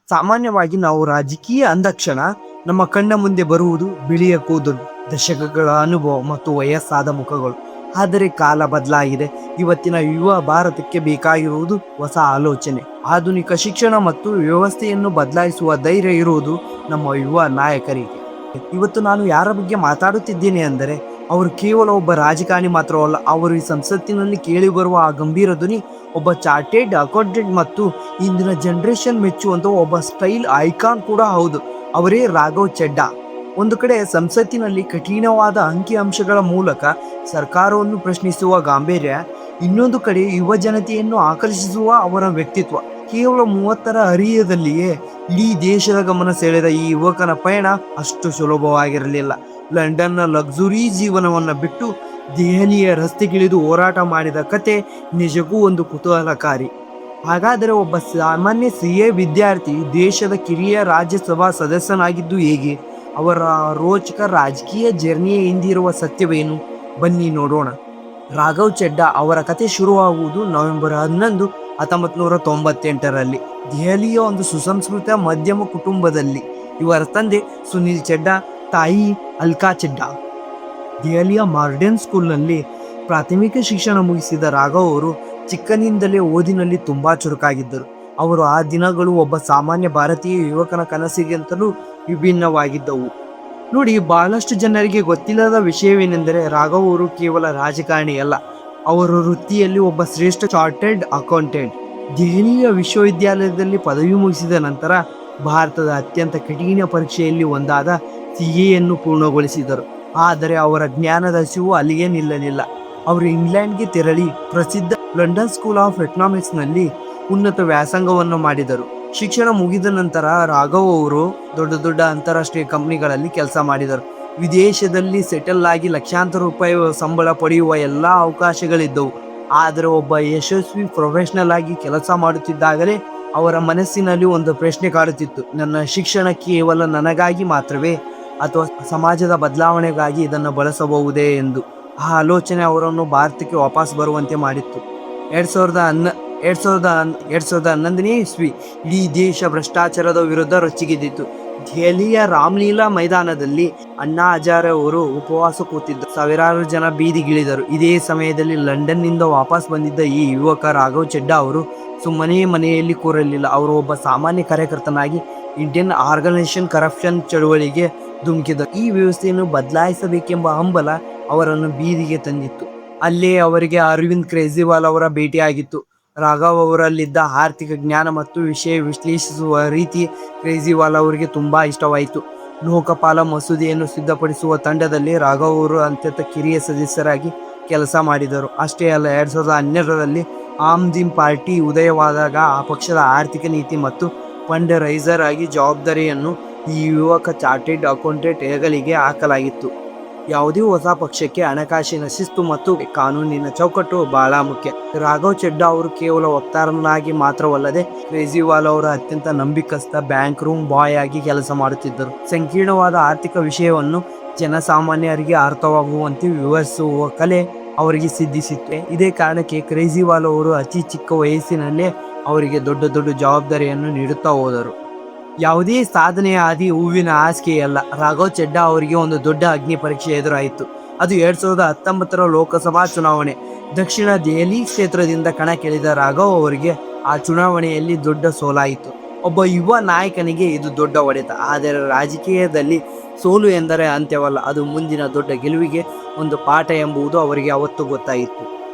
ಸಾಮಾನ್ಯವಾಗಿ ನಾವು ರಾಜಕೀಯ ಅಂದಕ್ಷಣ ನಮ್ಮ ಕಣ್ಣ ಮುಂದೆ ಬರುವುದು ಬಿಳಿಯ ಕೂದಲು, ದಶಕಗಳ ಅನುಭವ ಮತ್ತು ವಯಸ್ಸಾದ ಮುಖಗಳು. ಆದರೆ ಕಾಲ ಬದಲಾಗಿದೆ. ಇವತ್ತಿನ ಯುವ ಭಾರತಕ್ಕೆ ಬೇಕಾಗಿರುವುದು ಹೊಸ ಆಲೋಚನೆ, ಆಧುನಿಕ ಶಿಕ್ಷಣ ಮತ್ತು ವ್ಯವಸ್ಥೆಯನ್ನು ಬದಲಾಯಿಸುವ ಧೈರ್ಯ ಇರುವುದು ನಮ್ಮ ಯುವ ನಾಯಕರಿಗೆ. ಇವತ್ತು ನಾನು ಯಾರ ಬಗ್ಗೆ ಮಾತಾಡುತ್ತಿದ್ದೇನೆ ಅಂದರೆ, ಅವರು ಕೇವಲ ಒಬ್ಬ ರಾಜಕಾರಣಿ ಮಾತ್ರವಲ್ಲ, ಅವರು ಈ ಸಂಸತ್ತಿನಲ್ಲಿ ಕೇಳಿ ಬರುವ ಆ ಗಂಭೀರ ಧ್ವನಿ ಒಬ್ಬ ಚಾರ್ಟೆಡ್ ಅಕೌಂಟೆಂಟ್ ಮತ್ತು ಇಂದಿನ ಜನರೇಷನ್ ಮೆಚ್ಚುವಂತ ಒಬ್ಬ ಸ್ಟೈಲ್ ಐಕಾನ್ ಕೂಡ ಹೌದು. ಅವರೇ ರಾಘವ್ ಚೆಡ್ಡಾ. ಒಂದು ಕಡೆ ಸಂಸತ್ತಿನಲ್ಲಿ ಕಠಿಣವಾದ ಅಂಕಿಅಂಶಗಳ ಮೂಲಕ ಸರ್ಕಾರವನ್ನು ಪ್ರಶ್ನಿಸುವ ಗಾಂಭೀರ್ಯ, ಇನ್ನೊಂದು ಕಡೆ ಯುವ ಜನತೆಯನ್ನು ಆಕರ್ಷಿಸುವ ಅವರ ವ್ಯಕ್ತಿತ್ವ. ಕೇವಲ 30ರ ಹರಿಯದಲ್ಲಿಯೇ ಇಡೀ ದೇಶದ ಗಮನ ಸೆಳೆದ ಈ ಯುವಕನ ಪಯಣ ಅಷ್ಟು ಸುಲಭವಾಗಿರಲಿಲ್ಲ. ಲಂಡನ್ನ ಲಕ್ಸುರಿ ಜೀವನವನ್ನು ಬಿಟ್ಟು ದೆಹಲಿಯ ರಸ್ತೆಗಿಳಿದು ಹೋರಾಟ ಮಾಡಿದ ಕತೆ ನಿಜಕ್ಕೂ ಒಂದು ಕುತೂಹಲಕಾರಿ. ಹಾಗಾದರೆ ಒಬ್ಬ ಸಾಮಾನ್ಯ CA ವಿದ್ಯಾರ್ಥಿ ದೇಶದ ಕಿರಿಯ ರಾಜ್ಯಸಭಾ ಸದಸ್ಯನಾಗಿದ್ದು ಹೇಗೆ? ಅವರ ರೋಚಕ ರಾಜಕೀಯ ಜರ್ನಿಯ ಹಿಂದಿರುವ ಸತ್ಯವೇನು? ಬನ್ನಿ ನೋಡೋಣ. ರಾಘವ್ ಚೆಡ್ಡಾ ಅವರ ಕತೆ ಶುರುವಾಗುವುದು ನವೆಂಬರ್ 11, 1998ರಲ್ಲಿ ದೆಹಲಿಯ ಒಂದು ಸುಸಂಸ್ಕೃತ ಮಧ್ಯಮ ಕುಟುಂಬದಲ್ಲಿ. ಇವರ ತಂದೆ ಸುನಿಲ್ ಚೆಡ್ಡಾ, ತಾಯಿ ಅಲ್ಕಾ ಚೆಡ್ಡಾ. ದೆಹಲಿಯ ಮಾರ್ಡನ್ ಸ್ಕೂಲ್ನಲ್ಲಿ ಪ್ರಾಥಮಿಕ ಶಿಕ್ಷಣ ಮುಗಿಸಿದ ರಾಘವ್ ಅವರು ಚಿಕ್ಕನಿಂದಲೇ ಓದಿನಲ್ಲಿ ತುಂಬಾ ಚುರುಕಾಗಿದ್ದರು. ಅವರು ಆ ದಿನಗಳು ಒಬ್ಬ ಸಾಮಾನ್ಯ ಭಾರತೀಯ ಯುವಕನ ಕನಸಿಗಿಂತಲೂ ವಿಭಿನ್ನವಾಗಿದ್ದವು. ನೋಡಿ, ಬಹಳಷ್ಟು ಜನರಿಗೆ ಗೊತ್ತಿಲ್ಲದ ವಿಷಯವೇನೆಂದರೆ, ರಾಘವ್ ಅವರು ಕೇವಲ ರಾಜಕಾರಣಿ ಅಲ್ಲ, ಅವರು ವೃತ್ತಿಯಲ್ಲಿ ಒಬ್ಬ ಶ್ರೇಷ್ಠ ಚಾರ್ಟರ್ಡ್ ಅಕೌಂಟೆಂಟ್. ದೆಹಲಿಯ ವಿಶ್ವವಿದ್ಯಾಲಯದಲ್ಲಿ ಪದವಿ ಮುಗಿಸಿದ ನಂತರ ಭಾರತದ ಅತ್ಯಂತ ಕಠಿಣ ಪರೀಕ್ಷೆಯಲ್ಲಿ ಒಂದಾದ CAಯನ್ನು ಪೂರ್ಣಗೊಳಿಸಿದರು. ಆದರೆ ಅವರ ಜ್ಞಾನದ ಹಸಿವು ಅಲ್ಲಿಗೆ ನಿಲ್ಲಲಿಲ್ಲ. ಅವರು ಇಂಗ್ಲೆಂಡ್ಗೆ ತೆರಳಿ ಪ್ರಸಿದ್ಧ ಲಂಡನ್ ಸ್ಕೂಲ್ ಆಫ್ ಎಕನಾಮಿಕ್ಸ್ನಲ್ಲಿ ಉನ್ನತ ವ್ಯಾಸಂಗವನ್ನು ಮಾಡಿದರು. ಶಿಕ್ಷಣ ಮುಗಿದ ನಂತರ ರಾಘವ್ ಅವರು ದೊಡ್ಡ ದೊಡ್ಡ ಅಂತಾರಾಷ್ಟ್ರೀಯ ಕಂಪನಿಗಳಲ್ಲಿ ಕೆಲಸ ಮಾಡಿದರು. ವಿದೇಶದಲ್ಲಿ ಸೆಟಲ್ ಆಗಿ ಲಕ್ಷಾಂತರ ರೂಪಾಯಿ ಸಂಬಳ ಪಡೆಯುವ ಎಲ್ಲ ಅವಕಾಶಗಳಿದ್ದವು. ಆದರೆ ಒಬ್ಬ ಯಶಸ್ವಿ ಪ್ರೊಫೆಷನಲ್ ಆಗಿ ಕೆಲಸ ಮಾಡುತ್ತಿದ್ದಾಗಲೇ ಅವರ ಮನಸ್ಸಿನಲ್ಲಿ ಒಂದು ಪ್ರಶ್ನೆ ಕಾಡುತ್ತಿತ್ತು: ನನ್ನ ಶಿಕ್ಷಣ ಕೇವಲ ನನಗಾಗಿ ಮಾತ್ರವೇ, ಅಥವಾ ಸಮಾಜದ ಬದಲಾವಣೆಗಾಗಿ ಇದನ್ನು ಬಳಸಬಹುದೇ ಎಂದು. ಆ ಆಲೋಚನೆ ಅವರನ್ನು ಭಾರತಕ್ಕೆ ವಾಪಸ್ ಬರುವಂತೆ ಮಾಡಿತ್ತು. 2011ನೇ ಇಸ್ವಿ ಇಡೀ ದೇಶ ಭ್ರಷ್ಟಾಚಾರದ ವಿರುದ್ಧ ರೊಚ್ಚಿಗೆದ್ದಿತ್ತು. ದೆಹಲಿಯ ರಾಮ್ಲೀಲಾ ಮೈದಾನದಲ್ಲಿ ಅಣ್ಣಾ ಹಜಾರೆ ಅವರು ಉಪವಾಸ ಕೂತಿದ್ದರು. ಸಾವಿರಾರು ಜನ ಬೀದಿಗಿಳಿದರು. ಇದೇ ಸಮಯದಲ್ಲಿ ಲಂಡನ್ನಿಂದ ವಾಪಸ್ ಬಂದಿದ್ದ ಈ ಯುವಕ ರಾಘವ್ ಚೆಡ್ಡಾ ಅವರು ಸುಮ್ಮನೆ ಮನೆಯಲ್ಲಿ ಕೂರಲಿಲ್ಲ. ಅವರು ಒಬ್ಬ ಸಾಮಾನ್ಯ ಕಾರ್ಯಕರ್ತನಾಗಿ ಇಂಡಿಯನ್ ಆರ್ಗನೈಸೇಷನ್ ಕರಪ್ಷನ್ ಚಳುವಳಿಗೆ ಧುಮುಕಿದರು. ಈ ವ್ಯವಸ್ಥೆಯನ್ನು ಬದಲಾಯಿಸಬೇಕೆಂಬ ಹಂಬಲ ಅವರನ್ನು ಬೀದಿಗೆ ತಂದಿತ್ತು. ಅಲ್ಲೇ ಅವರಿಗೆ ಅರವಿಂದ್ ಕೇಜ್ರಿವಾಲ್ ಅವರ ಭೇಟಿಯಾಗಿತ್ತು. ರಾಘವ್ ಅವರಲ್ಲಿದ್ದ ಆರ್ಥಿಕ ಜ್ಞಾನ ಮತ್ತು ವಿಷಯ ವಿಶ್ಲೇಷಿಸುವ ರೀತಿ ಕೇಜ್ರಿವಾಲ್ ಅವರಿಗೆ ತುಂಬಾ ಇಷ್ಟವಾಯಿತು. ಲೋಕಪಾಲ ಮಸೂದೆಯನ್ನು ಸಿದ್ಧಪಡಿಸುವ ತಂಡದಲ್ಲಿ ರಾಘವ್ ಅವರು ಅತ್ಯಂತ ಕಿರಿಯ ಸದಸ್ಯರಾಗಿ ಕೆಲಸ ಮಾಡಿದರು. ಅಷ್ಟೇ ಅಲ್ಲ, 2012ರಲ್ಲಿ ಆಮ್ ಆದ್ಮಿ ಪಾರ್ಟಿ ಉದಯವಾದಾಗ ಆ ಪಕ್ಷದ ಆರ್ಥಿಕ ನೀತಿ ಮತ್ತು ಫಂಡ್ ರೈಸರ್ ಆಗಿ ಜವಾಬ್ದಾರಿಯನ್ನು ಈ ಯುವಕ ಚಾರ್ಟೆಡ್ ಅಕೌಂಟೆಂಟ್ ಹೆಗಲಿಗೆ ಹಾಕಲಾಗಿತ್ತು. ಯಾವುದೇ ಹೊಸ ಪಕ್ಷಕ್ಕೆ ಹಣಕಾಸಿನ ಶಿಸ್ತು ಮತ್ತು ಕಾನೂನಿನ ಚೌಕಟ್ಟು ಬಹಳ ಮುಖ್ಯ. ರಾಘವ್ ಚೆಡ್ಡಾ ಅವರು ಕೇವಲ ವಕ್ತಾರನಾಗಿ ಮಾತ್ರವಲ್ಲದೆ ಕೇಜ್ರಿವಾಲ್ ಅವರ ಅತ್ಯಂತ ನಂಬಿಕಸ್ಥ ಬ್ಯಾಂಕ್ ರೂಮ್ ಬಾಯ್ ಆಗಿ ಕೆಲಸ ಮಾಡುತ್ತಿದ್ದರು. ಸಂಕೀರ್ಣವಾದ ಆರ್ಥಿಕ ವಿಷಯವನ್ನು ಜನಸಾಮಾನ್ಯರಿಗೆ ಅರ್ಥವಾಗುವಂತೆ ವಿವರಿಸುವ ಕಲೆ ಅವರಿಗೆ ಸಿದ್ಧಿಸಿತ್ತು. ಇದೇ ಕಾರಣಕ್ಕೆ ಕೇಜ್ರಿವಾಲ್ ಅವರು ಅತಿ ಚಿಕ್ಕ ವಯಸ್ಸಿನಲ್ಲೇ ಅವರಿಗೆ ದೊಡ್ಡ ದೊಡ್ಡ ಜವಾಬ್ದಾರಿಯನ್ನು ನೀಡುತ್ತಾ ಹೋದರು. ಯಾವುದೇ ಸಾಧನೆಯ ಹಾದಿ ಹೂವಿನ ಹಾಸಿಗೆಯಲ್ಲ. ರಾಘವ್ ಚೆಡ್ಡಾ ಅವರಿಗೆ ಒಂದು ದೊಡ್ಡ ಅಗ್ನಿ ಪರೀಕ್ಷೆ ಎದುರಾಯಿತು. ಅದು 2019ರ ಲೋಕಸಭಾ ಚುನಾವಣೆ. ದಕ್ಷಿಣ ದೆಹಲಿ ಕ್ಷೇತ್ರದಿಂದ ಕಣಕ್ಕಿಳಿದ ರಾಘವ್ ಅವರಿಗೆ ಆ ಚುನಾವಣೆಯಲ್ಲಿ ದೊಡ್ಡ ಸೋಲಾಯಿತು. ಒಬ್ಬ ಯುವ ನಾಯಕನಿಗೆ ಇದು ದೊಡ್ಡ ಹೊಡೆತ. ಆದರೆ ರಾಜಕೀಯದಲ್ಲಿ ಸೋಲು ಎಂದರೆ ಅಂತ್ಯವಲ್ಲ, ಅದು ಮುಂದಿನ ದೊಡ್ಡ ಗೆಲುವಿಗೆ ಒಂದು ಪಾಠ ಎಂಬುದು ಅವರಿಗೆ ಅವತ್ತು ಗೊತ್ತಾಯಿತು.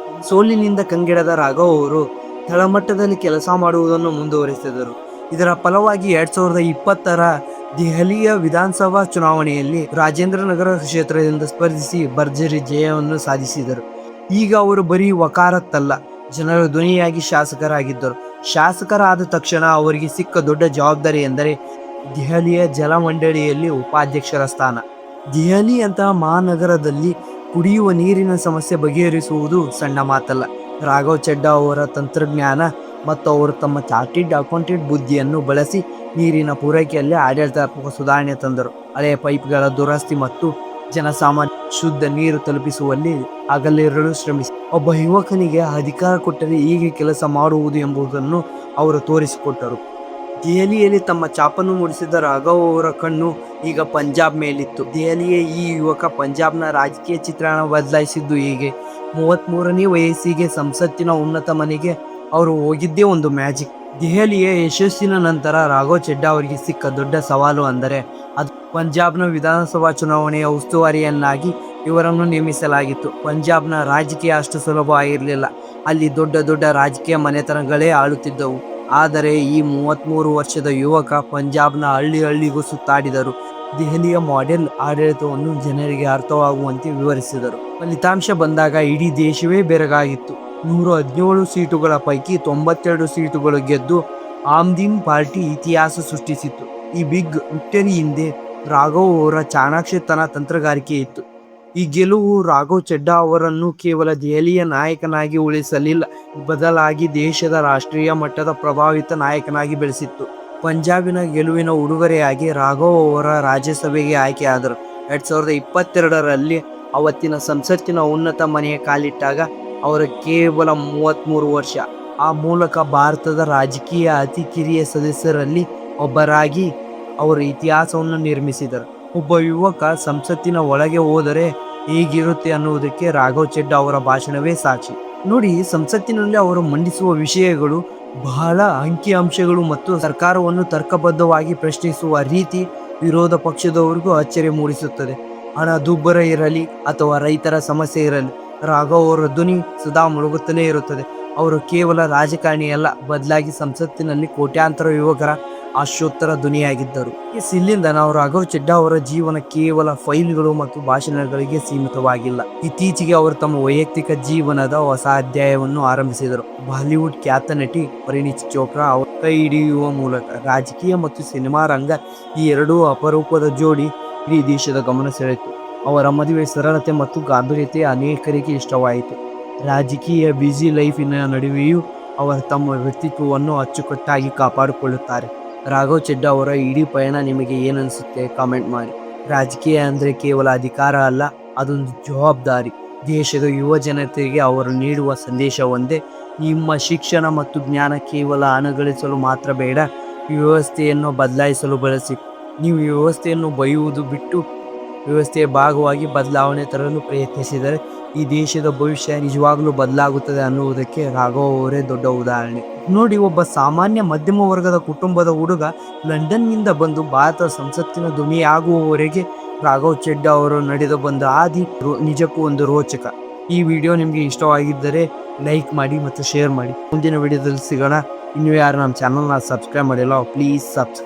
ಸೋಲಿನಿಂದ ಕಂಗೆಡದ ರಾಘವ್ ಅವರು ತಳಮಟ್ಟದಲ್ಲಿ ಕೆಲಸ ಮಾಡುವುದನ್ನು ಮುಂದುವರೆಸಿದರು. ಇದರ ಫಲವಾಗಿ 2020ರ ದೆಹಲಿಯ ವಿಧಾನಸಭಾ ಚುನಾವಣೆಯಲ್ಲಿ ರಾಜೇಂದ್ರ ನಗರ ಕ್ಷೇತ್ರದಿಂದ ಸ್ಪರ್ಧಿಸಿ ಭರ್ಜರಿ ಜಯವನ್ನು ಸಾಧಿಸಿದರು. ಈಗ ಅವರು ಬರೀ ವಕಾರತ್ತಲ್ಲ, ಜನರ ಧ್ವನಿಯಾಗಿ ಶಾಸಕರಾಗಿದ್ದರು. ಶಾಸಕರಾದ ತಕ್ಷಣ ಅವರಿಗೆ ಸಿಕ್ಕ ದೊಡ್ಡ ಜವಾಬ್ದಾರಿ ಎಂದರೆ ದೆಹಲಿಯ ಜಲಮಂಡಳಿಯಲ್ಲಿ ಉಪಾಧ್ಯಕ್ಷರ ಸ್ಥಾನ. ದೆಹಲಿಯಂತಹ ಮಹಾನಗರದಲ್ಲಿ ಕುಡಿಯುವ ನೀರಿನ ಸಮಸ್ಯೆ ಬಗೆಹರಿಸುವುದು ಸಣ್ಣ ಮಾತಲ್ಲ. ರಾಘವ್ ಚೆಡ್ಡಾ ಅವರ ತಂತ್ರಜ್ಞಾನ ಮತ್ತು ಅವರು ತಮ್ಮ ಚಾರ್ಟೆಡ್ ಅಕೌಂಟೆಂಟ್ ಬುದ್ಧಿಯನ್ನು ಬಳಸಿ ನೀರಿನ ಪೂರೈಕೆಯಲ್ಲಿ ಆಡಳಿತಾತ್ಮಕ ಸುಧಾರಣೆ ತಂದರು. ಹಳೆಯ ಪೈಪ್ಗಳ ದುರಸ್ತಿ ಮತ್ತು ಜನಸಾಮಾನ್ಯ ಶುದ್ಧ ನೀರು ತಲುಪಿಸುವಲ್ಲಿ ಹಗಲಿರುಳು ಶ್ರಮಿಸಿ ಒಬ್ಬ ಯುವಕನಿಗೆ ಅಧಿಕಾರ ಕೊಟ್ಟರೆ ಹೀಗೆ ಕೆಲಸ ಮಾಡುವುದು ಎಂಬುದನ್ನು ಅವರು ತೋರಿಸಿಕೊಟ್ಟರು. ದೆಹಲಿಯಲ್ಲಿ ತಮ್ಮ ಛಾಪನ್ನು ಮೂಡಿಸಿದ ರಾಘವ್ ಅವರ ಕಣ್ಣು ಈಗ ಪಂಜಾಬ್ ಮೇಲಿತ್ತು. ದೆಹಲಿಯ ಈ ಯುವಕ ಪಂಜಾಬ್ನ ರಾಜಕೀಯ ಚಿತ್ರಣ ಬದಲಾಯಿಸಿದ್ದು ಹೀಗೆ. 33ನೇ ವಯಸ್ಸಿಗೆ ಸಂಸತ್ತಿನ ಉನ್ನತ ಮನೆಗೆ ಅವರು ಹೋಗಿದ್ದೇ ಒಂದು ಮ್ಯಾಜಿಕ್. ದೆಹಲಿಯ ಯಶಸ್ಸಿನ ನಂತರ ರಾಘವ್ ಚೆಡ್ಡಾ ಅವರಿಗೆ ಸಿಕ್ಕ ದೊಡ್ಡ ಸವಾಲು ಅಂದರೆ ಅದು ಪಂಜಾಬ್ನ ವಿಧಾನಸಭಾ ಚುನಾವಣೆಯ ಉಸ್ತುವಾರಿಯನ್ನಾಗಿ ಇವರನ್ನು ನೇಮಿಸಲಾಗಿತ್ತು. ಪಂಜಾಬ್ನ ರಾಜಕೀಯ ಅಷ್ಟು ಸುಲಭ ಆಗಿರಲಿಲ್ಲ. ಅಲ್ಲಿ ದೊಡ್ಡ ದೊಡ್ಡ ರಾಜಕೀಯ ಮನೆತನಗಳೇ ಆಳುತ್ತಿದ್ದವು. ಆದರೆ ಈ 33 ವರ್ಷದ ಯುವಕ ಪಂಜಾಬ್ನ ಹಳ್ಳಿ ಹಳ್ಳಿಗೂ ಸುತ್ತಾಡಿದರು. ದೆಹಲಿಯ ಮಾಡೆಲ್ ಆಡಳಿತವನ್ನು ಜನರಿಗೆ ಅರ್ಥವಾಗುವಂತೆ ವಿವರಿಸಿದರು. ಫಲಿತಾಂಶ ಬಂದಾಗ ಇಡೀ ದೇಶವೇ ಬೆರಗಾಗಿತ್ತು. 117 ಸೀಟುಗಳ ಪೈಕಿ 92 ಸೀಟುಗಳು ಗೆದ್ದು ಆಮ್ದಿನ್ ಪಾರ್ಟಿ ಇತಿಹಾಸ ಸೃಷ್ಟಿಸಿತ್ತು. ಈ ಬಿಗ್ ವಿಕ್ಟರಿ ಹಿಂದೆ ರಾಘವ್ ಅವರ ಚಾಣಾಕ್ಷತನ ತಂತ್ರಗಾರಿಕೆ ಇತ್ತು. ಈ ಗೆಲುವು ರಾಘವ್ ಚೆಡ್ಡಾ ಅವರನ್ನು ಕೇವಲ ದೆಹಲಿಯ ನಾಯಕನಾಗಿ ಉಳಿಸಲಿಲ್ಲ, ಬದಲಾಗಿ ದೇಶದ ರಾಷ್ಟ್ರೀಯ ಮಟ್ಟದ ಪ್ರಭಾವಿತ ನಾಯಕನಾಗಿ ಬೆಳೆಸಿತ್ತು. ಪಂಜಾಬಿನ ಗೆಲುವಿನ ಉಡುಗೊರೆಯಾಗಿ ರಾಘವ್ ಅವರ ರಾಜ್ಯಸಭೆಗೆ ಆಯ್ಕೆಯಾದರು. 2022ರಲ್ಲಿ ಅವತ್ತಿನ ಸಂಸತ್ತಿನ ಉನ್ನತ ಮನೆಯ ಕಾಲಿಟ್ಟಾಗ ಅವರ ಕೇವಲ 33 ವರ್ಷ. ಆ ಮೂಲಕ ಭಾರತದ ರಾಜಕೀಯ ಅತಿ ಕಿರಿಯ ಸದಸ್ಯರಲ್ಲಿ ಒಬ್ಬರಾಗಿ ಅವರ ಇತಿಹಾಸವನ್ನು ನಿರ್ಮಿಸಿದರು. ಒಬ್ಬ ಯುವಕ ಸಂಸತ್ತಿನ ಒಳಗೆ ಹೋದರೆ ಹೇಗಿರುತ್ತೆ ಅನ್ನುವುದಕ್ಕೆ ರಾಘವ್ ಚೆಡ್ಡಾ ಅವರ ಭಾಷಣವೇ ಸಾಕ್ಷಿ. ನೋಡಿ, ಸಂಸತ್ತಿನಲ್ಲಿ ಅವರು ಮಂಡಿಸುವ ವಿಷಯಗಳು ಬಹಳ ಅಂಕಿಅಂಶಗಳು ಮತ್ತು ಸರ್ಕಾರವನ್ನು ತರ್ಕಬದ್ಧವಾಗಿ ಪ್ರಶ್ನಿಸುವ ರೀತಿ ವಿರೋಧ ಪಕ್ಷದವರಿಗೂ ಅಚ್ಚರಿ ಮೂಡಿಸುತ್ತದೆ. ಹಣ ದುಬ್ಬರ ಇರಲಿ ಅಥವಾ ರೈತರ ಸಮಸ್ಯೆ ಇರಲಿ, ರಾಘವ್ ಅವರ ಧ್ವನಿ ಸದಾ ಮುಳುಗುತ್ತಲೇ ಇರುತ್ತದೆ. ಅವರು ಕೇವಲ ರಾಜಕಾರಣಿಯಲ್ಲ, ಬದಲಾಗಿ ಸಂಸತ್ತಿನಲ್ಲಿ ಕೋಟ್ಯಾಂತರ ಯುವಕರ ಆಶೋತ್ತರ ಧ್ವನಿಯಾಗಿದ್ದರು. ಇಲ್ಲಿಂದ ನಾವು ರಾಘವ್ ಚೆಡ್ಡಾ ಅವರ ಜೀವನ ಕೇವಲ ಫೈಲ್ಗಳು ಮತ್ತು ಭಾಷಣಗಳಿಗೆ ಸೀಮಿತವಾಗಿಲ್ಲ. ಇತ್ತೀಚೆಗೆ ಅವರು ತಮ್ಮ ವೈಯಕ್ತಿಕ ಜೀವನದ ಹೊಸ ಅಧ್ಯಾಯವನ್ನು ಆರಂಭಿಸಿದರು. ಬಾಲಿವುಡ್ ಖ್ಯಾತ ನಟಿ ಪರಿಣೀತ್ ಚೋಪ್ರಾ ಅವರ ಕೈ ಹಿಡಿಯುವ ಮೂಲಕ ರಾಜಕೀಯ ಮತ್ತು ಸಿನಿಮಾ ರಂಗ, ಈ ಎರಡೂ ಅಪರೂಪದ ಜೋಡಿ ಇಡೀ ದೇಶದ ಗಮನ ಸೆಳೆಯಿತು. ಅವರ ಮದುವೆ ಸರಳತೆ ಮತ್ತು ಗಾಂಭೀರ್ಯತೆ ಅನೇಕರಿಗೆ ಇಷ್ಟವಾಯಿತು. ರಾಜಕೀಯ ಬ್ಯುಸಿ ಲೈಫಿನ ನಡುವೆಯೂ ಅವರು ತಮ್ಮ ವ್ಯಕ್ತಿತ್ವವನ್ನು ಅಚ್ಚುಕಟ್ಟಾಗಿ ಕಾಪಾಡಿಕೊಳ್ಳುತ್ತಾರೆ. ರಾಘವ್ ಚೆಡ್ಡಾ ಅವರ ಇಡೀ ಪಯಣ ನಿಮಗೆ ಏನನ್ಸುತ್ತೆ ಕಾಮೆಂಟ್ ಮಾಡಿ. ರಾಜಕೀಯ ಅಂದರೆ ಕೇವಲ ಅಧಿಕಾರ ಅಲ್ಲ, ಅದೊಂದು ಜವಾಬ್ದಾರಿ. ದೇಶದ ಯುವ ಜನತೆಗೆ ಅವರು ನೀಡುವ ಸಂದೇಶ ಒಂದೇ: ನಿಮ್ಮ ಶಿಕ್ಷಣ ಮತ್ತು ಜ್ಞಾನ ಕೇವಲ ಹಣ ಗಳಿಸಲು ಮಾತ್ರ ಬೇಡ, ವ್ಯವಸ್ಥೆಯನ್ನು ಬದಲಾಯಿಸಲು ಬಳಸಿ. ನೀವು ವ್ಯವಸ್ಥೆಯನ್ನು ಬೈಯುವುದು ಬಿಟ್ಟು ವ್ಯವಸ್ಥೆಯ ಭಾಗವಾಗಿ ಬದಲಾವಣೆ ತರಲು ಪ್ರಯತ್ನಿಸಿದರೆ ಈ ದೇಶದ ಭವಿಷ್ಯ ನಿಜವಾಗ್ಲೂ ಬದಲಾಗುತ್ತದೆ ಅನ್ನುವುದಕ್ಕೆ ರಾಘವ್ ಅವರೇ ದೊಡ್ಡ ಉದಾಹರಣೆ. ನೋಡಿ, ಒಬ್ಬ ಸಾಮಾನ್ಯ ಮಧ್ಯಮ ವರ್ಗದ ಕುಟುಂಬದ ಹುಡುಗ ಲಂಡನ್ನಿಂದ ಬಂದು ಭಾರತ ಸಂಸತ್ತಿನ ಧ್ವನಿಯಾಗುವವರೆಗೆ ರಾಘವ್ ಚೆಡ್ಡಾ ಅವರು ನಡೆದು ಬಂದ ಹಾದಿ ನಿಜಕ್ಕೂ ಒಂದು ರೋಚಕ. ಈ ವಿಡಿಯೋ ನಿಮಗೆ ಇಷ್ಟವಾಗಿದ್ದರೆ ಲೈಕ್ ಮಾಡಿ ಮತ್ತು ಶೇರ್ ಮಾಡಿ. ಮುಂದಿನ ವಿಡಿಯೋದಲ್ಲಿ ಸಿಗೋಣ. ಇನ್ನೂ ಯಾರು ನಮ್ಮ ಚಾನಲ್ನ ಸಬ್ಸ್ಕ್ರೈಬ್ ಮಾಡಿಲ್ಲ, ಪ್ಲೀಸ್ ಸಬ್ಸ್ಕ್ರೈಬ್.